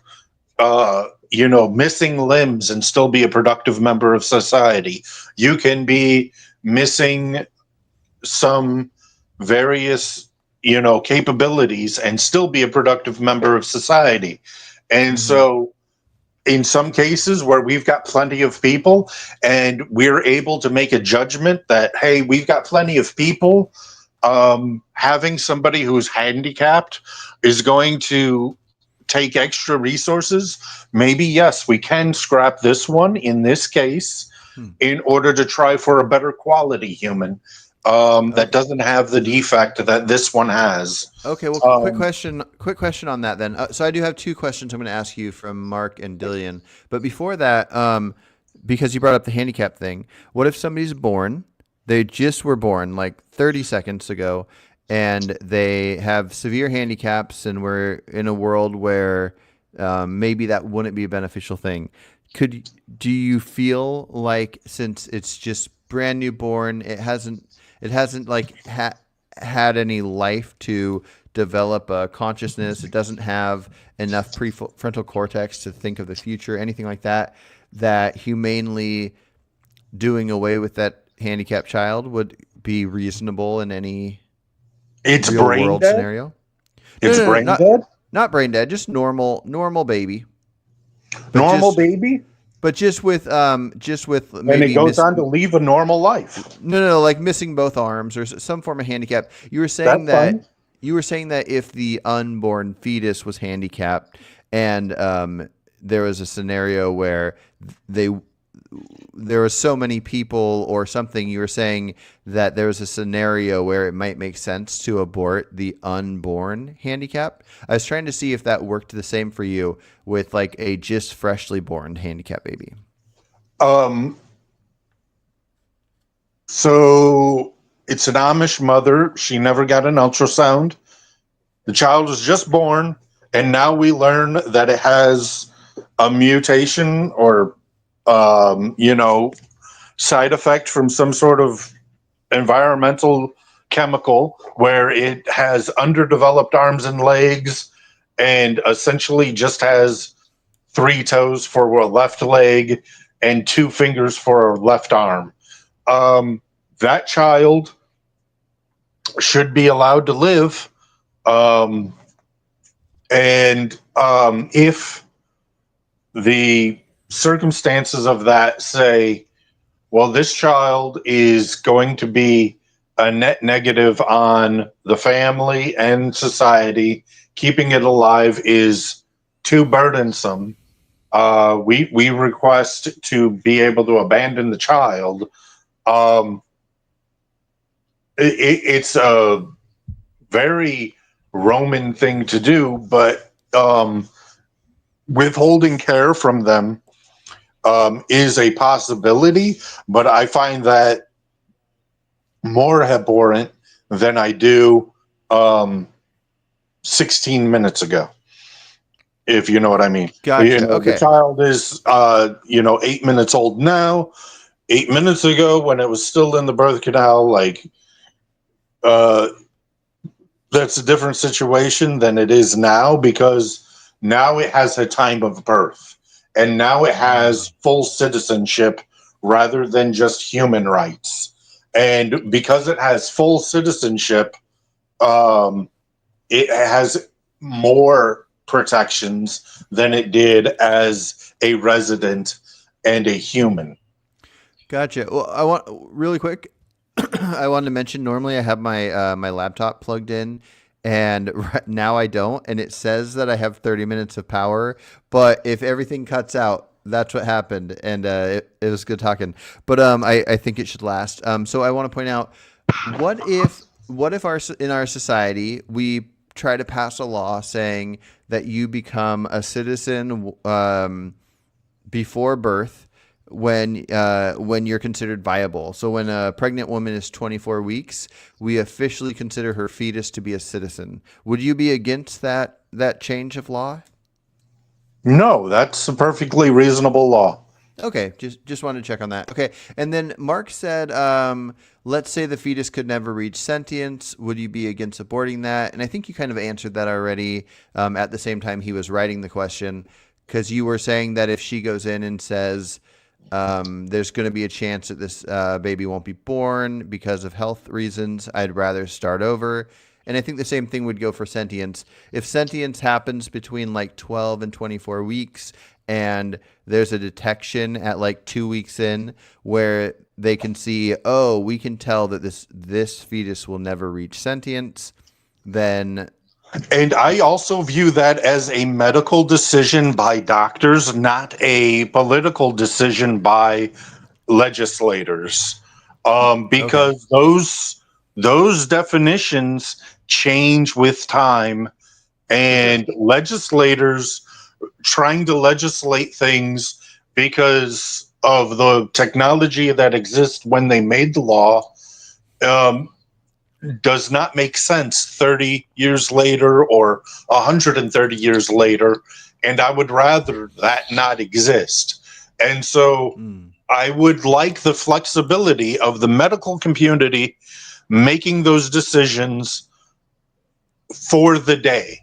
S2: missing limbs and still be a productive member of society. You can be missing some various capabilities and still be a productive member of society. And so in some cases where we've got plenty of people and we're able to make a judgment that, hey, we've got plenty of people, having somebody who's handicapped is going to take extra resources. Maybe, yes, we can scrap this one in this case in order to try for a better quality human that doesn't have the defect that this one has.
S1: Okay, well, quick question on that then. So I do have two questions I'm going to ask you from Mark and Dillian. But before that, because you brought up the handicap thing, what if somebody's born, they just were born like 30 seconds ago, and they have severe handicaps, and we're in a world where maybe that wouldn't be a beneficial thing? Do you feel like, since it's just brand new born, it hasn't like had any life to develop a consciousness, it doesn't have enough prefrontal cortex to think of the future, anything like that, that humanely doing away with that handicapped child would be reasonable in any
S2: It's
S1: real
S2: brain
S1: world
S2: dead.
S1: scenario?
S2: It's
S1: No,
S2: brain
S1: not
S2: dead.
S1: not brain dead, just normal baby, but
S2: Normal
S1: just
S2: baby,
S1: but just with
S2: and it
S1: maybe
S2: goes on to live a normal life.
S1: no, like missing both arms or some form of handicap. You were saying
S2: That's fine.
S1: that if the unborn fetus was handicapped, and there was a scenario where there were so many people or something, you were saying that there was a scenario where it might make sense to abort the unborn handicap. I was trying to see if that worked the same for you with like a just freshly born handicapped baby.
S2: So it's an Amish mother. She never got an ultrasound. The child was just born, and now we learn that it has a mutation or, side effect from some sort of environmental chemical where it has underdeveloped arms and legs and essentially just has 3 toes for a left leg and 2 fingers for a left arm. That child should be allowed to live. If the circumstances of that say, well, this child is going to be a net negative on the family and society, keeping it alive is too burdensome. We request to be able to abandon the child. It's a very Roman thing to do, but withholding care from them is a possibility. But I find that more abhorrent than I do 16 minutes ago, if you know what I mean.
S1: Gotcha. Okay.
S2: The child is 8 minutes old now. 8 minutes ago, when it was still in the birth canal, that's a different situation than it is now, because now it has a time of birth, and now it has full citizenship rather than just human rights. And because it has full citizenship, it has more protections than it did as a resident and a human.
S1: Gotcha. Well, I want really quick. I wanted to mention, normally I have my my laptop plugged in, and now I don't, and it says that I have 30 minutes of power. But if everything cuts out, that's what happened, and it was good talking. But I think it should last. So I want to point out, what if in our society we try to pass a law saying that you become a citizen before birth, when you're considered viable. So when a pregnant woman is 24 weeks, we officially consider her fetus to be a citizen. Would you be against that change of law?
S2: No, that's a perfectly reasonable law.
S1: Okay, just wanted to check on that. Okay, and then Mark said, let's say the fetus could never reach sentience. Would you be against aborting that? And I think you kind of answered that already. At the same time, he was writing the question because you were saying that if she goes in and says there's going to be a chance that this baby won't be born because of health reasons, I'd rather start over. And I think the same thing would go for sentience. If sentience happens between like 12 and 24 weeks, and there's a detection at like 2 weeks in where they can see, oh, we can tell that this fetus will never reach sentience, then
S2: And I also view that as a medical decision by doctors, not a political decision by legislators,
S1: okay.
S2: because those definitions change with time,
S1: For sure.
S2: and legislators trying to legislate things because of the technology that exists when they made the law um, does not make sense 30 years later or 130 years later. And I would rather that not exist. And so
S1: Mm,
S2: I would like the flexibility of the medical community making those decisions for the day.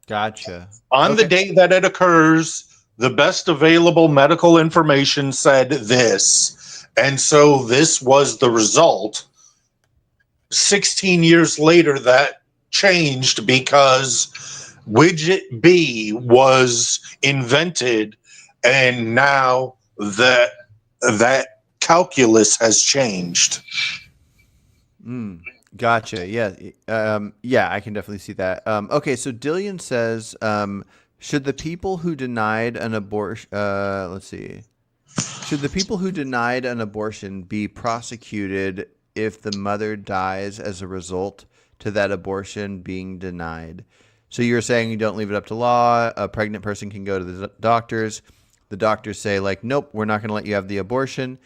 S1: gotcha.
S2: On the
S1: Okay.
S2: day that it occurs, the best available medical information said this. And so this was the result. 16 years later, that changed because widget B was invented, and now that calculus has changed.
S1: Mm, gotcha. Yeah. Yeah, I can definitely see that. Okay, so Dillian says, should the people who denied an abortion, let's see, should the people who denied an abortion be prosecuted if the mother dies as a result to that abortion being denied? So you're saying you don't leave it up to law. A pregnant person can go to the doctors. The doctors say, like, nope, we're not going to let you have the abortion.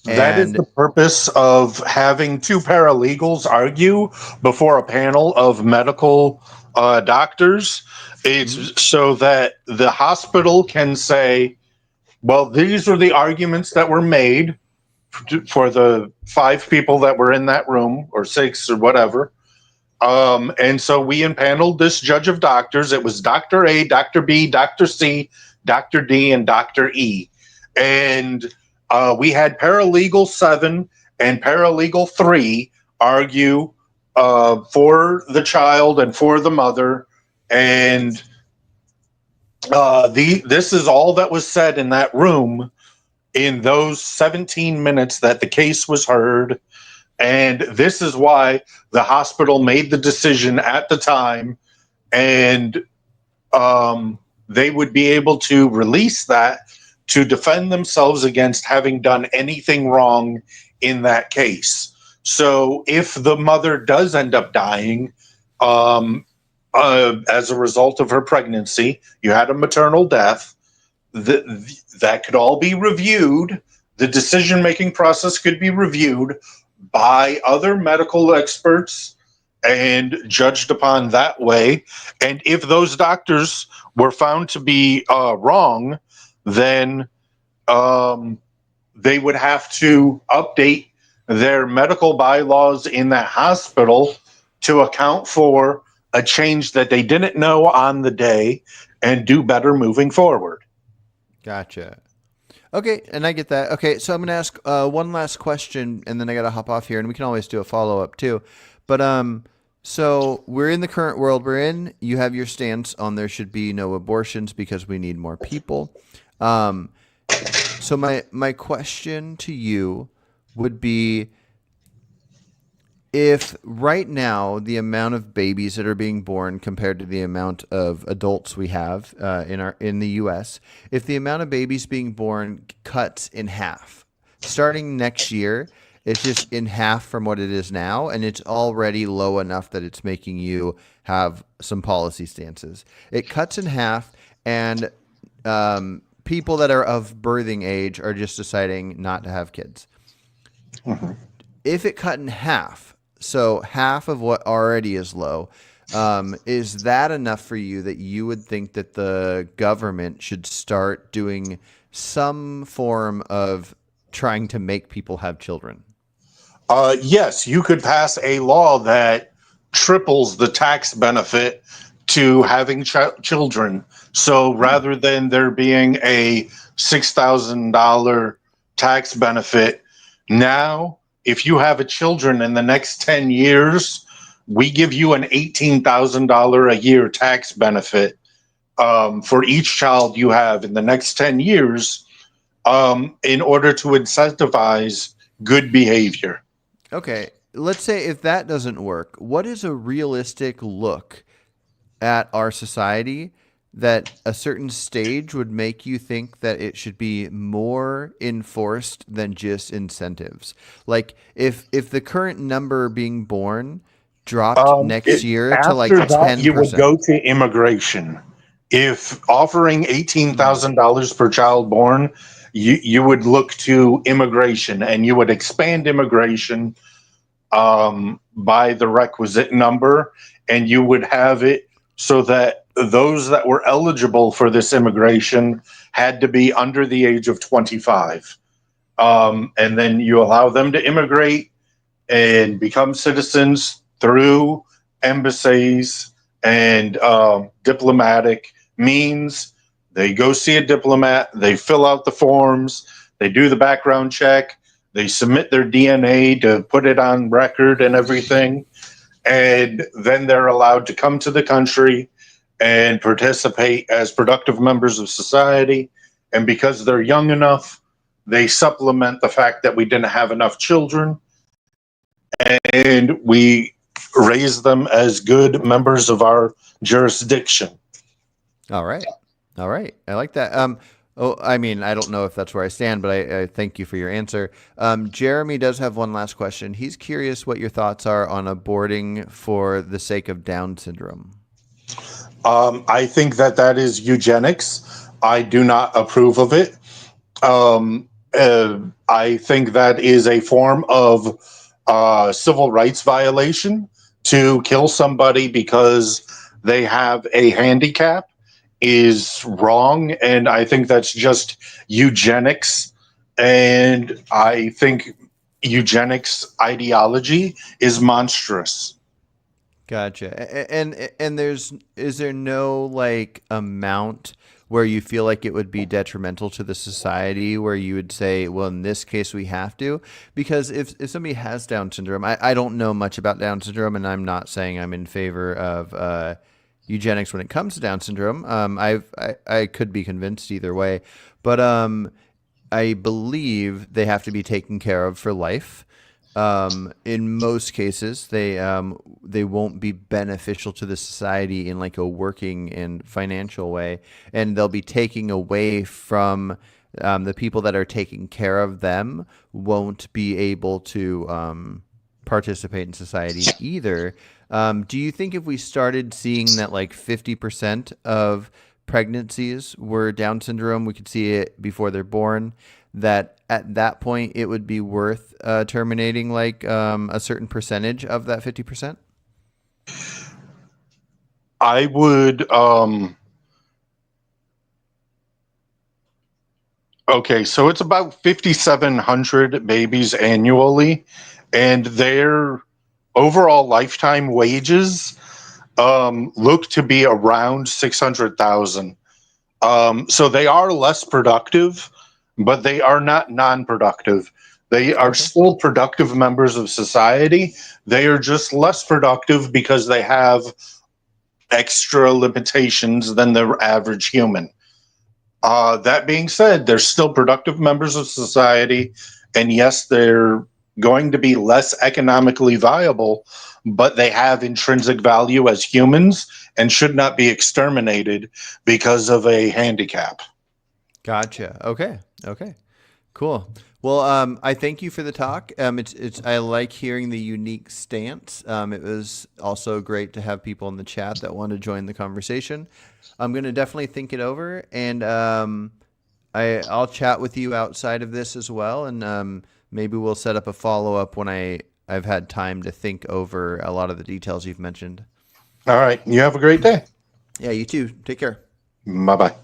S2: That is
S1: And
S2: the purpose of having two paralegals argue before a panel of medical doctors.
S1: mhm,
S2: It's so that the hospital can say, well, these are the arguments that were made for the five people that were in that room, or six, or whatever. And so we impaneled this judge of doctors. It was Dr. A, Dr. B, Dr. C, Dr. D, and Dr. E. And we had paralegal 7 and paralegal 3 argue for the child and for the mother. And this is all that was said in that room in those 17 minutes that the case was heard. And this is why the hospital made the decision at the time, and they would be able to release that to defend themselves against having done anything wrong in that case. So if the mother does end up dying as a result of her pregnancy, you had a maternal death, that could all be reviewed. The decision making process could be reviewed by other medical experts and judged upon that way. And if those doctors were found to be wrong, then they would have to update their medical bylaws in that hospital to account for a change that they didn't know on the day and do better moving forward.
S1: gotcha. Okay, and I get that. Okay, so I'm going to ask one last question, and then I got to hop off here, and we can always do a follow up too. But so we're in the current world we're in. You have your stance on there should be no abortions because we need more people. Um, so my question to you would be, if right now the amount of babies that are being born compared to the amount of adults we have in the U.S., if the amount of babies being born cuts in half, starting next year, it's just in half from what it is now, and it's already low enough that it's making you have some policy stances. It cuts in half, and people that are of birthing age are just deciding not to have kids. If it cut in half, so half of what already is low, is that enough for you that you would think that the government should start doing some form of trying to make people have children?
S2: Yes, you could pass a law that triples the tax benefit to having children. So rather than there being a $6,000 tax benefit, now if you have a children in the next 10 years, we give you an $18,000 a year tax benefit for each child you have in the next 10 years in order to incentivize good behavior.
S1: Okay, let's say if that doesn't work, what is a realistic look at our society that a certain stage would make you think that it should be more enforced than just incentives? Like if the current number being born dropped next year to like
S2: After that, you would
S1: 10%.
S2: go to immigration. If offering $18,000 per child born, you would look to immigration and you would expand immigration by the requisite number, and you would have it so that those that were eligible for this immigration had to be under the age of 25. And then you allow them to immigrate and become citizens through embassies and diplomatic means. They go see a diplomat, they fill out the forms, they do the background check, they submit their DNA to put it on record and everything. And then they're allowed to come to the country and participate as productive members of society. And because they're young enough, they supplement the fact that we didn't have enough children, and we raise them as good members of our jurisdiction.
S1: All right. All right. I like that. I mean, I don't know if that's where I stand, but I thank you for your answer. Jeremy does have one last question. He's curious what your thoughts are on aborting for the sake of Down syndrome.
S2: I think that is eugenics. I do not approve of it. I think that is a form of civil rights violation. To kill somebody because they have a handicap is wrong, and I think that's just eugenics. And I think eugenics ideology is monstrous.
S1: Gotcha. And is there no like amount where you feel like it would be detrimental to the society where you would say, well, in this case we have to? Because if somebody has Down syndrome, I don't know much about Down syndrome, and I'm not saying I'm in favor of eugenics when it comes to Down syndrome. I could be convinced either way, but I believe they have to be taken care of for life. In most cases, they won't be beneficial to the society in like a working and financial way, and they'll be taking away from the people that are taking care of them. Won't be able to participate in society either. Do you think if we started seeing that like 50% of pregnancies were Down syndrome, we could see it before they're born, that at that point it would be worth terminating like a certain percentage of that 50%?
S2: I would okay, so it's about 5,700 babies annually, and their overall lifetime wages look to be around 600,000. So they are less productive, but they are not non-productive. They are still productive members of society. They are just less productive because they have extra limitations than the average human. That being said, they're still productive members of society, and yes, they're going to be less economically viable, but they have intrinsic value as humans and should not be exterminated because of a handicap.
S1: Gotcha. Okay. Okay. Cool. Well, I thank you for the talk. It's I like hearing the unique stance. It was also great to have people in the chat that want to join the conversation. I'm going to definitely think it over, and I'll chat with you outside of this as well, and maybe we'll set up a follow up when I've had time to think over a lot of the details you've mentioned.
S2: All right. You have a great day.
S1: Yeah, you too. Take care.
S2: Bye bye.